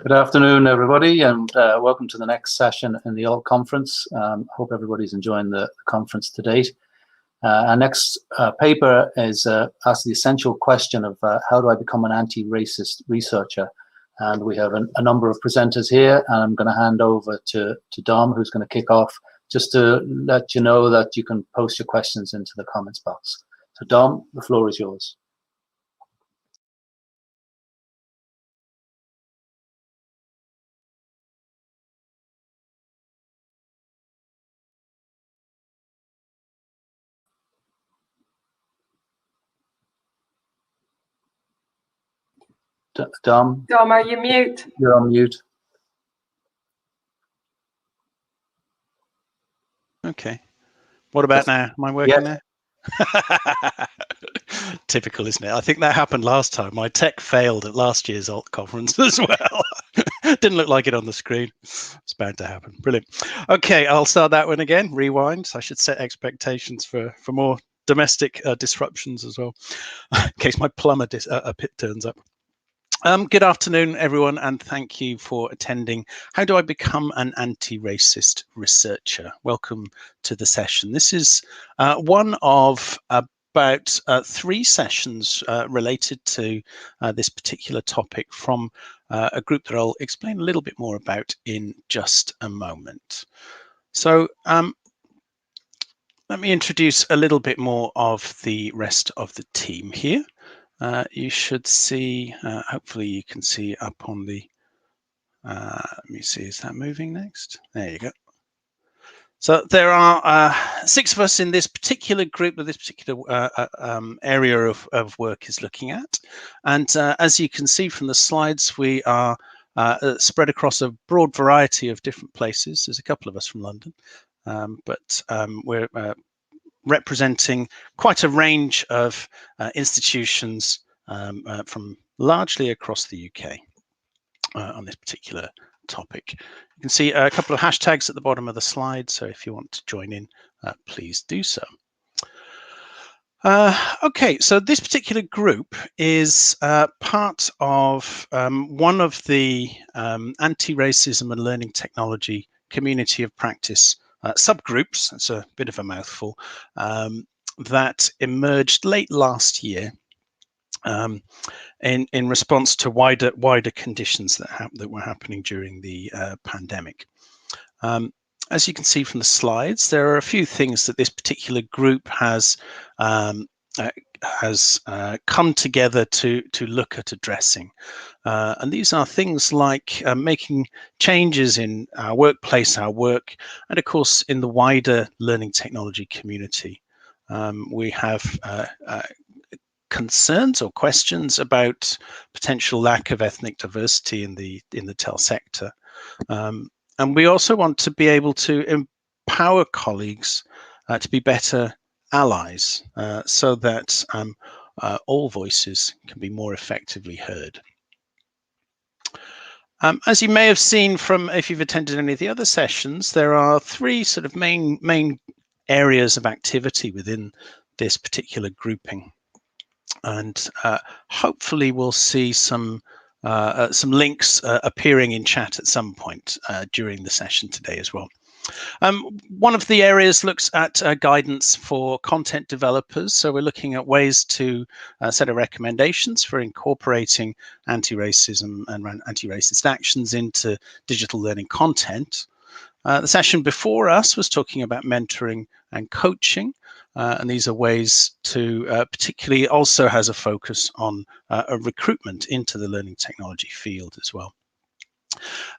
Good afternoon, everybody, and welcome to the next session in the ALT conference. Hope everybody's enjoying the conference to date. Our next paper is asks the essential question of how do I become an anti-racist researcher? And we have a number of presenters here, and I'm going to hand over to Dom, who's going to kick off, just to let you know that you can post your questions into the comments box. So Dom, the floor is yours. Dom? Dom, are you mute? You're on mute. Okay. What about now? Am I working Yeah. now? Typical, isn't it? I think that happened last time. My tech failed at last year's ALT conference as well. Didn't look like it on the screen. It's bound to happen. Brilliant. Okay, I'll start that one again. Rewind. I should set expectations for more domestic disruptions as well, in case my plumber pit turns up. Good afternoon, everyone, and thank you for attending. How do I become an anti-racist researcher? Welcome to the session. This is one of about 3 sessions related to this particular topic from a group that I'll explain a little bit more about in just a moment. So let me introduce a little bit more of the rest of the team here. You should see, hopefully you can see up on the, let me see, is that moving next? There you go. So there are 6 of us in this particular group that this particular area of work is looking at. And as you can see from the slides, we are spread across a broad variety of different places. There's a couple of us from London, but we're representing quite a range of institutions from largely across the UK on this particular topic. You can see a couple of hashtags at the bottom of the slide, so if you want to join in, please do so. Okay, so this particular group is part of one of the anti-racism and learning technology community of practice subgroups. That's a bit of a mouthful, that emerged late last year in response to wider conditions that were happening during the pandemic. As you can see from the slides, there are a few things that this particular group has come together to look at addressing. And these are things like making changes in our workplace, our work, and of course in the wider learning technology community. We have concerns or questions about potential lack of ethnic diversity in the TEL sector. And we also want to be able to empower colleagues to be better allies so that all voices can be more effectively heard. As you may have seen from, if you've attended any of the other sessions, there are 3 sort of main areas of activity within this particular grouping. And hopefully we'll see some links appearing in chat at some point during the session today as well. One of the areas looks at guidance for content developers. So we're looking at ways to set a recommendations for incorporating anti-racism and anti-racist actions into digital learning content. The session before us was talking about mentoring and coaching. And these are ways to particularly also has a focus on a recruitment into the learning technology field as well.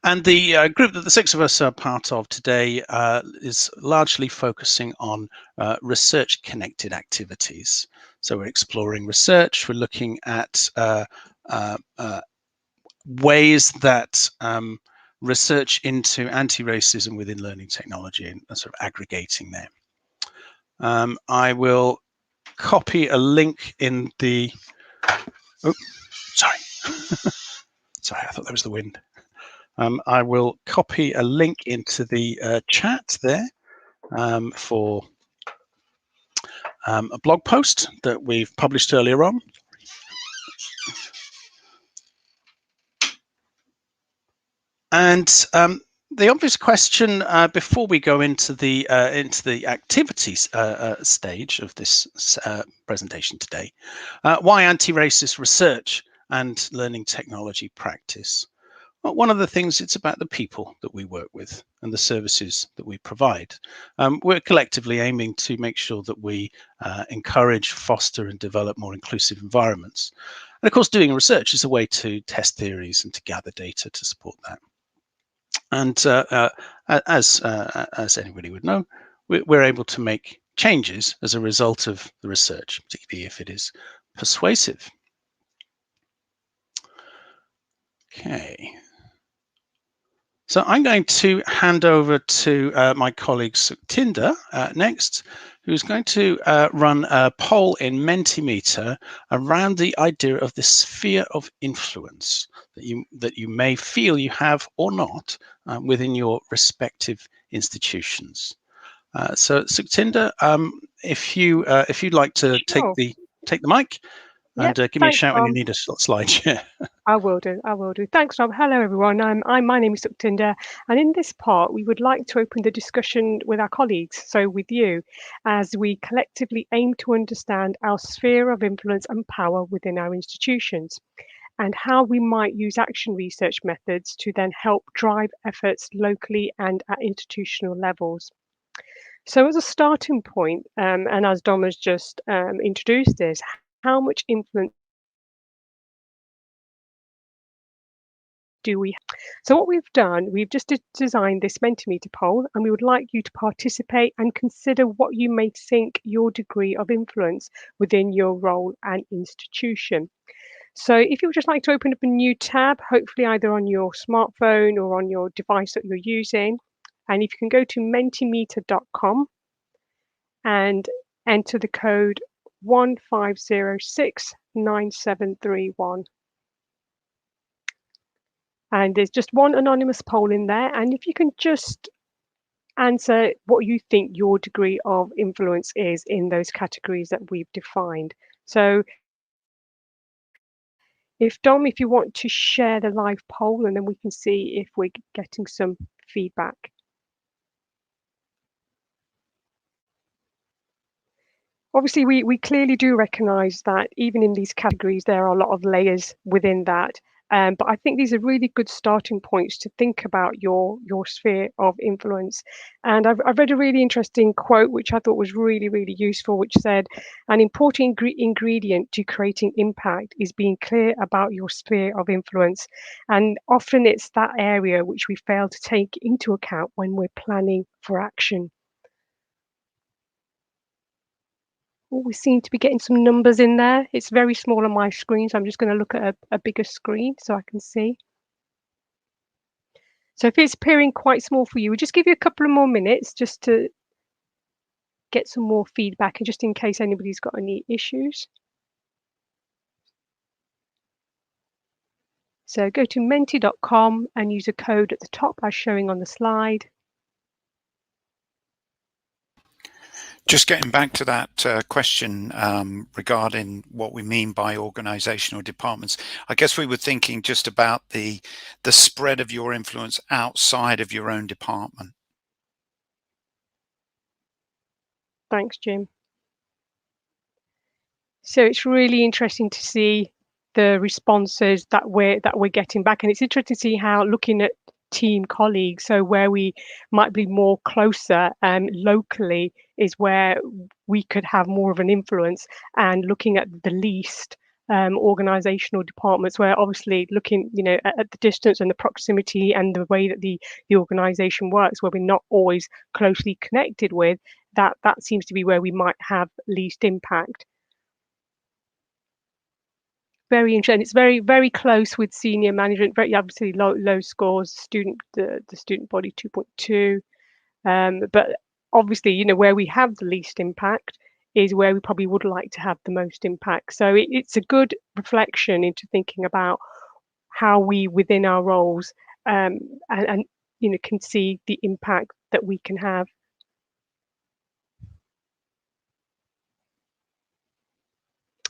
And the group that the 6 of us are part of today is largely focusing on research connected activities. So we're exploring research, we're looking at ways that research into anti-racism within learning technology and sort of aggregating there. I will copy a link in the, oh, sorry. Sorry, I thought that was the wind. I will copy a link into the chat there for a blog post that we've published earlier on. And the obvious question before we go into the activities stage of this presentation today, why anti-racist research and learning technology practice? Well, one of the things, it's about the people that we work with and the services that we provide. We're collectively aiming to make sure that we encourage, foster and develop more inclusive environments. And of course, doing research is a way to test theories and to gather data to support that. And as anybody would know, we're able to make changes as a result of the research, particularly if it is persuasive. Okay. So I'm going to hand over to my colleague Sukhtinder next, who's going to run a poll in Mentimeter around the idea of the sphere of influence that you may feel you have or not within your respective institutions. So Sukhtinder, if you'd like to take Sure. the mic and Yep, give me a thanks, shout when you Tom. need a slide share. I will do. Thanks, Rob. Hello, everyone. My name is Sukhtinder, and in this part, we would like to open the discussion with our colleagues, so with you, as we collectively aim to understand our sphere of influence and power within our institutions, and how we might use action research methods to then help drive efforts locally and at institutional levels. So, as a starting point, and as Dom has just introduced this, how much influence do we have? So what we've done, we've just designed this Mentimeter poll, and we would like you to participate and consider what you may think your degree of influence within your role and institution. So if you would just like to open up a new tab, hopefully either on your smartphone or on your device that you're using, and if you can go to mentimeter.com and enter the code 15069731. And there's just one anonymous poll in there. And if you can just answer what you think your degree of influence is in those categories that we've defined. So if you want to share the live poll, and then we can see if we're getting some feedback. Obviously, we clearly do recognise that even in these categories, there are a lot of layers within that. But I think these are really good starting points to think about your sphere of influence. And I've read a really interesting quote, which I thought was really, really useful, which said, an important ingredient to creating impact is being clear about your sphere of influence. And often it's that area which we fail to take into account when we're planning for action. Oh, we seem to be getting some numbers in there. It's very small on my screen, so I'm just going to look at a bigger screen so I can see. So if it's appearing quite small for you, we'll just give you a couple of more minutes just to get some more feedback, and just in case anybody's got any issues. So go to menti.com and use a code at the top as showing on the slide. Just getting back to that question regarding what we mean by organizational departments, I guess we were thinking just about the spread of your influence outside of your own department. Thanks, Jim. So it's really interesting to see the responses that we're getting back, and it's interesting to see how, looking at team colleagues, so where we might be more closer locally is where we could have more of an influence, and looking at the least organizational departments, where obviously looking at the distance and the proximity and the way that the organization works, where we're not always closely connected with, that seems to be where we might have least impact. Very interesting. It's very, very close with senior management. Very obviously low scores. The student body 2.2. But obviously, where we have the least impact is where we probably would like to have the most impact. So it's a good reflection into thinking about how we, within our roles, and can see the impact that we can have.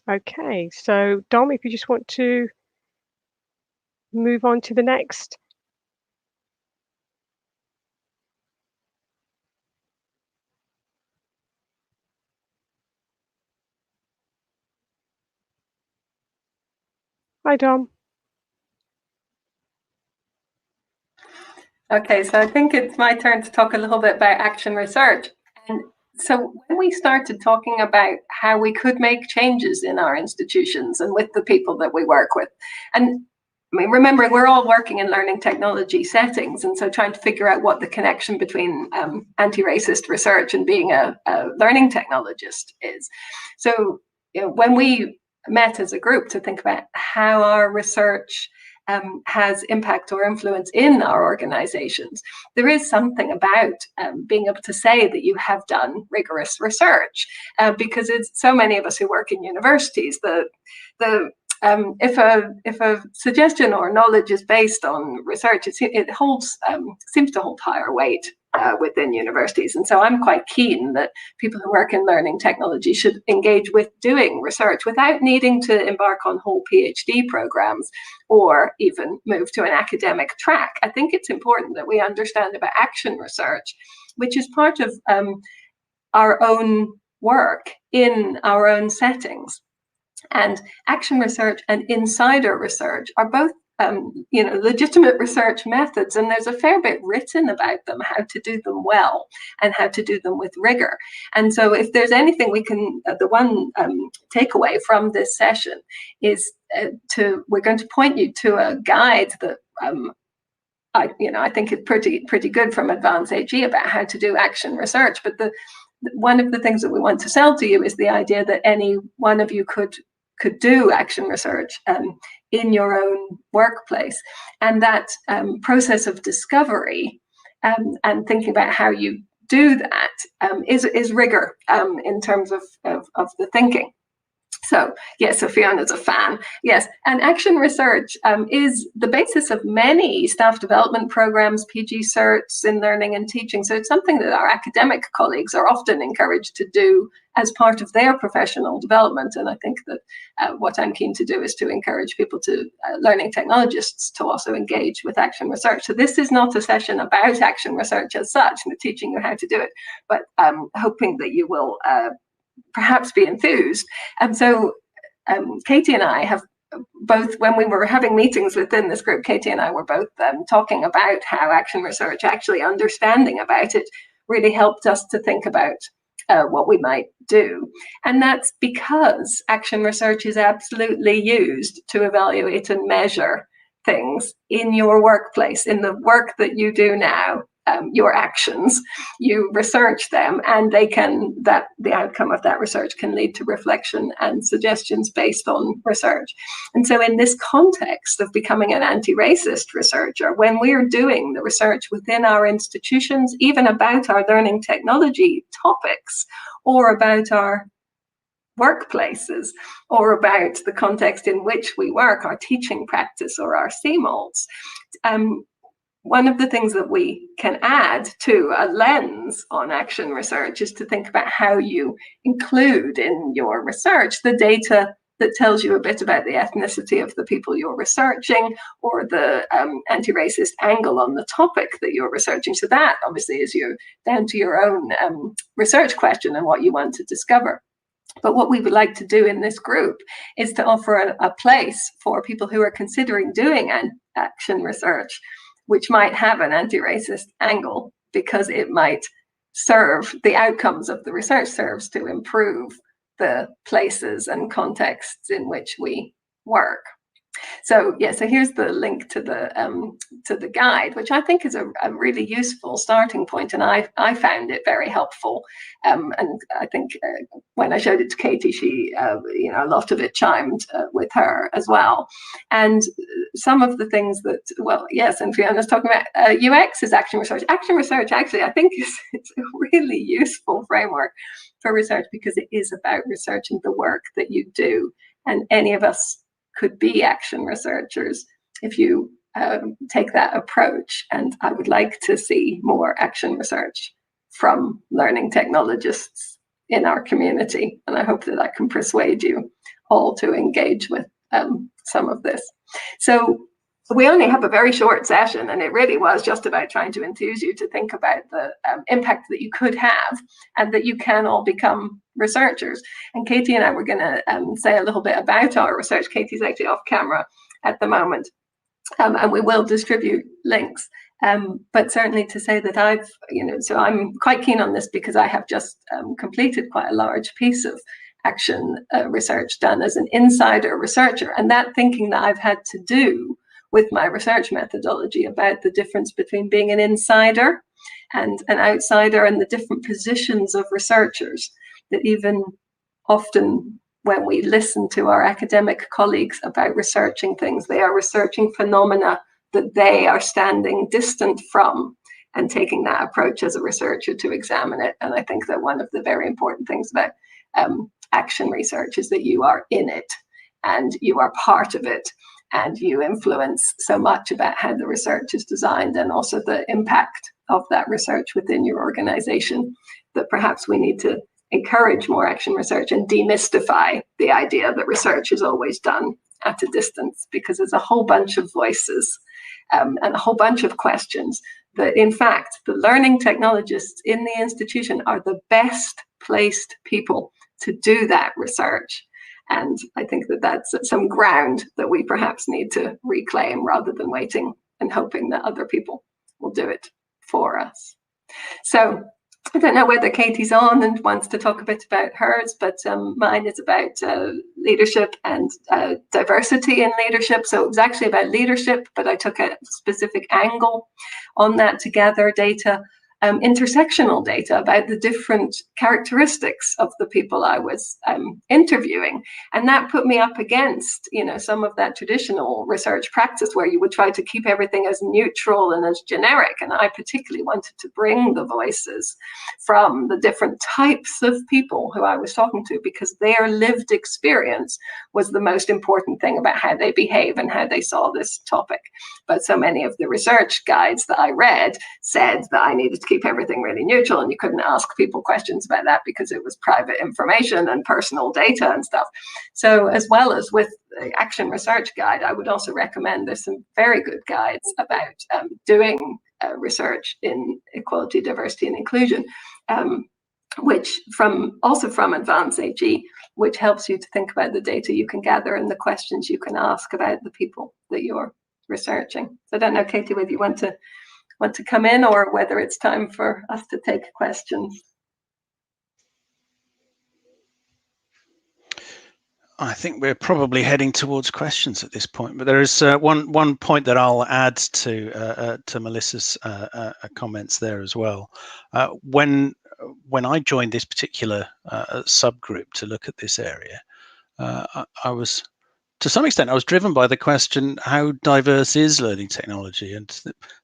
Okay, so Dom, if you just want to move on to the next. Hi, Dom. Okay, so I think it's my turn to talk a little bit about action research. And so when we started talking about how we could make changes in our institutions and with the people that we work with, and I mean, remembering we're all working in learning technology settings, and so trying to figure out what the connection between anti-racist research and being a learning technologist is. So when we met as a group to think about how our research has impact or influence in our organizations, there is something about being able to say that you have done rigorous research, because it's so many of us who work in universities, if a suggestion or knowledge is based on research, it holds seems to hold higher weight within universities. And so I'm quite keen that people who work in learning technology should engage with doing research without needing to embark on whole PhD programs or even move to an academic track. I think it's important that we understand about action research, which is part of our own work in our own settings. And action research and insider research are both legitimate research methods, and there's a fair bit written about them, how to do them well and how to do them with rigor. And so if there's anything we can, the one takeaway from this session is we're going to point you to a guide that I think is pretty good from Advance AG about how to do action research. But one of the things that we want to sell to you is the idea that any one of you could do action research in your own workplace, and that process of discovery and thinking about how you do that is rigor in terms of the thinking. So yes, so Fiona's a fan. Yes, and action research is the basis of many staff development programs, PG certs in learning and teaching. So it's something that our academic colleagues are often encouraged to do as part of their professional development. And I think that what I'm keen to do is to encourage people learning technologists to also engage with action research. So this is not a session about action research as such, and teaching you how to do it, but hoping that you will perhaps be enthused. And so Katie and I have both, when we were having meetings within this group, Katie and I were both talking about how action research, actually understanding about it, really helped us to think about what we might do. And that's because action research is absolutely used to evaluate and measure things in your workplace, in the work that you do now. Your actions, you research them, and the outcome of that research can lead to reflection and suggestions based on research. And so in this context of becoming an anti-racist researcher, when we're doing the research within our institutions, even about our learning technology topics, or about our workplaces, or about the context in which we work, our teaching practice or our CMALTs, one of the things that we can add to a lens on action research is to think about how you include in your research the data that tells you a bit about the ethnicity of the people you're researching, or the anti-racist angle on the topic that you're researching. So that obviously is down to your own research question and what you want to discover. But what we would like to do in this group is to offer a place for people who are considering doing action research, which might have an anti-racist angle, because it might serve, the outcomes of the research serves to improve the places and contexts in which we work. So yeah, so here's the link to the guide, which I think is a really useful starting point, and I found it very helpful. And I think when I showed it to Katie, she a lot of it chimed with her as well. And some of the things that, well, yes, and Fiona's talking about UX is action research. Action research actually, I think, it's a really useful framework for research, because it is about researching the work that you do, and any of us could be action researchers if you take that approach. And I would like to see more action research from learning technologists in our community. And I hope that I can persuade you all to engage with some of this. So we only have a very short session, and it really was just about trying to enthuse you to think about the impact that you could have, and that you can all become researchers. And Katie and I were going to say a little bit about our research. Katie's actually off camera at the moment, and we will distribute links. But certainly to say that I've, so I'm quite keen on this because I have just completed quite a large piece of action research done as an insider researcher, and that thinking that I've had to do with my research methodology about the difference between being an insider and an outsider, and the different positions of researchers, that even often when we listen to our academic colleagues about researching things, they are researching phenomena that they are standing distant from, and taking that approach as a researcher to examine it. And I think that one of the very important things about action research is that you are in it, and you are part of it, and you influence so much about how the research is designed, and also the impact of that research within your organization, that perhaps we need to encourage more action research and demystify the idea that research is always done at a distance, because there's a whole bunch of voices and a whole bunch of questions that, in fact, the learning technologists in the institution are the best placed people to do that research. And I think that that's some ground that we perhaps need to reclaim, rather than waiting and hoping that other people will do it for us. So I don't know whether Katie's on and wants to talk a bit about hers, but mine is about leadership and diversity in leadership. So it was actually about leadership, but I took a specific angle on that to gather data, intersectional data about the different characteristics of the people I was interviewing. And that put me up against, some of that traditional research practice where you would try to keep everything as neutral and as generic. And I particularly wanted to bring the voices from the different types of people who I was talking to, because their lived experience was the most important thing about how they behave and how they saw this topic. But so many of the research guides that I read said that I needed to keep everything really neutral, and you couldn't ask people questions about that because it was private information and personal data and stuff. So as well as with the Action Research Guide, I would also recommend there's some very good guides about doing research in equality, diversity and inclusion, which from Advance AG, which helps you to think about the data you can gather and the questions you can ask about the people that you're researching. So I don't know, Katie, whether you want to come in, or whether it's time for us to take questions. I think we're probably heading towards questions at this point, but there is one point that I'll add to Melissa's comments there as well. When I joined this particular subgroup to look at this area, I was, to some extent, I was driven by the question, how diverse is learning technology? And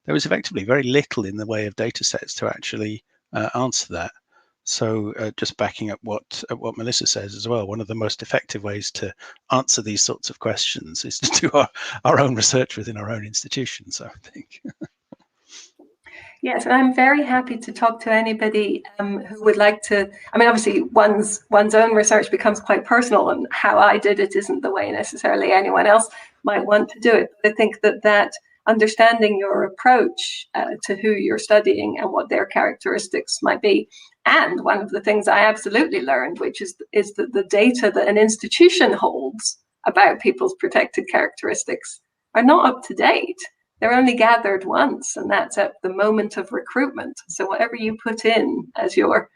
there was effectively very little in the way of data sets to actually answer that. So just backing up what Melissa says as well, one of the most effective ways to answer these sorts of questions is to do our own research within our own institutions, I think. Yes, and I'm very happy to talk to anybody who would like to. I mean, obviously, one's own research becomes quite personal, and how I did it isn't the way necessarily anyone else might want to do it. But I think that understanding your approach to who you're studying and what their characteristics might be. And one of the things I absolutely learned, which is that the data that an institution holds about people's protected characteristics are not up to date. They're only gathered once, and that's at the moment of recruitment. So whatever you put in as your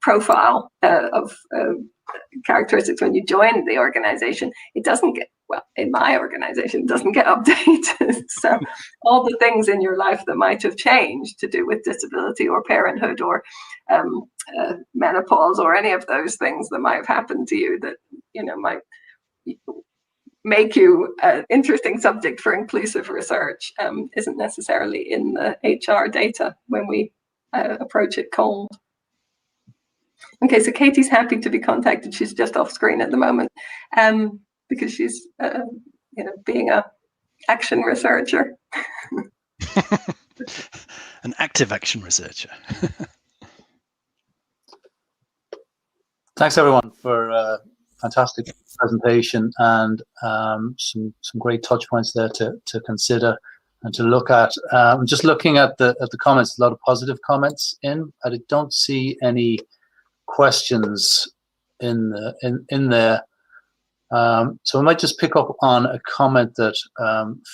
profile of characteristics when you join the organization, it doesn't get, well, in my organization, it doesn't get updated. So all the things in your life that might have changed to do with disability or parenthood or menopause or any of those things that might have happened to you that, might make you an interesting subject for inclusive research isn't necessarily in the HR data when we approach it cold. Okay, so Katie's happy to be contacted. She's just off screen at the moment because she's, being a action researcher. An active action researcher. Thanks everyone for fantastic presentation and some great touch points there to consider and to look at. Just looking at the comments, a lot of positive comments in. I don't see any questions in there. So I might just pick up on a comment that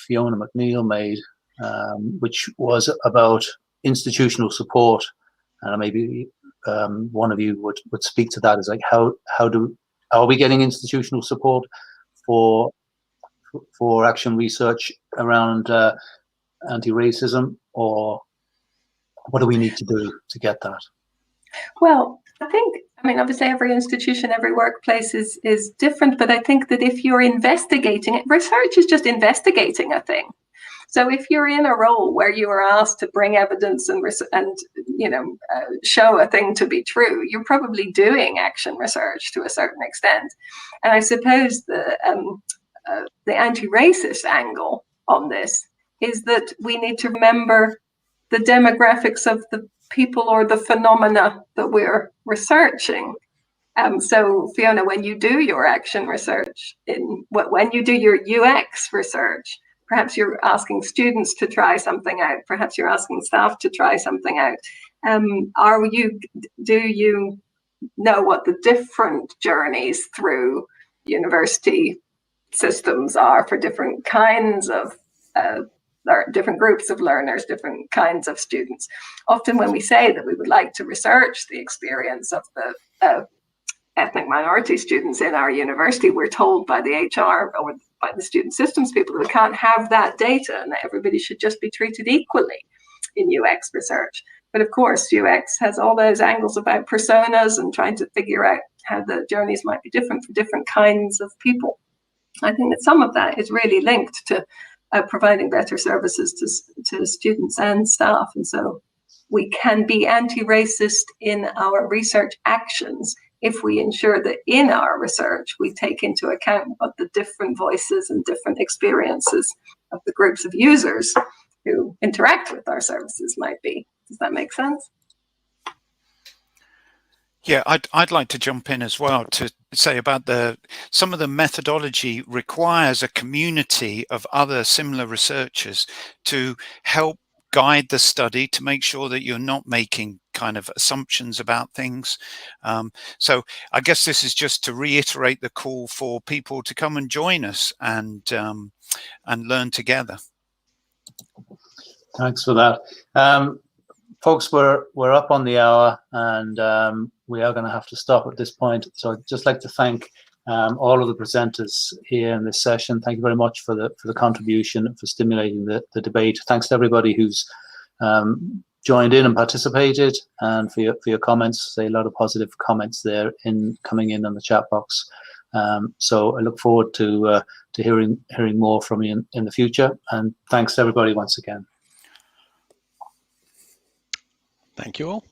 Fiona McNeil made, which was about institutional support, and maybe one of you would speak to that. Is like are we getting institutional support for action research around anti-racism, or what do we need to do to get that? Well, I mean, obviously every institution, every workplace is different, but I think that if you're investigating it, research is just investigating a thing. So if you're in a role where you are asked to bring evidence and show a thing to be true, you're probably doing action research to a certain extent. And I suppose the anti-racist angle on this is that we need to remember the demographics of the people or the phenomena that we're researching. So Fiona, when you do your action research, when you do your UX research, perhaps you're asking students to try something out, perhaps you're asking staff to try something out. Do you know what the different journeys through university systems are for different kinds of different groups of learners, different kinds of students? Often when we say that we would like to research the experience of the ethnic minority students in our university, we're told by the HR or by the student systems people that we can't have that data and that everybody should just be treated equally in UX research. But of course, UX has all those angles about personas and trying to figure out how the journeys might be different for different kinds of people. I think that some of that is really linked to providing better services to students and staff. And so we can be anti-racist in our research actions if we ensure that in our research we take into account what the different voices and different experiences of the groups of users who interact with our services might be. Does that make sense? Yeah, I'd like to jump in as well to say about some of the methodology requires a community of other similar researchers to help guide the study, to make sure that you're not making kind of assumptions about things. So I guess this is just to reiterate the call for people to come and join us and learn together. Thanks for that. Folks, we're up on the hour, and we are going to have to stop at this point. So I'd just like to thank all of the presenters here in this session. Thank you very much for the contribution, for stimulating the debate. Thanks to everybody who's joined in and participated, and for your comments. A lot of positive comments there coming in on the chat box. So I look forward to hearing more from you in the future. And thanks to everybody once again. Thank you all.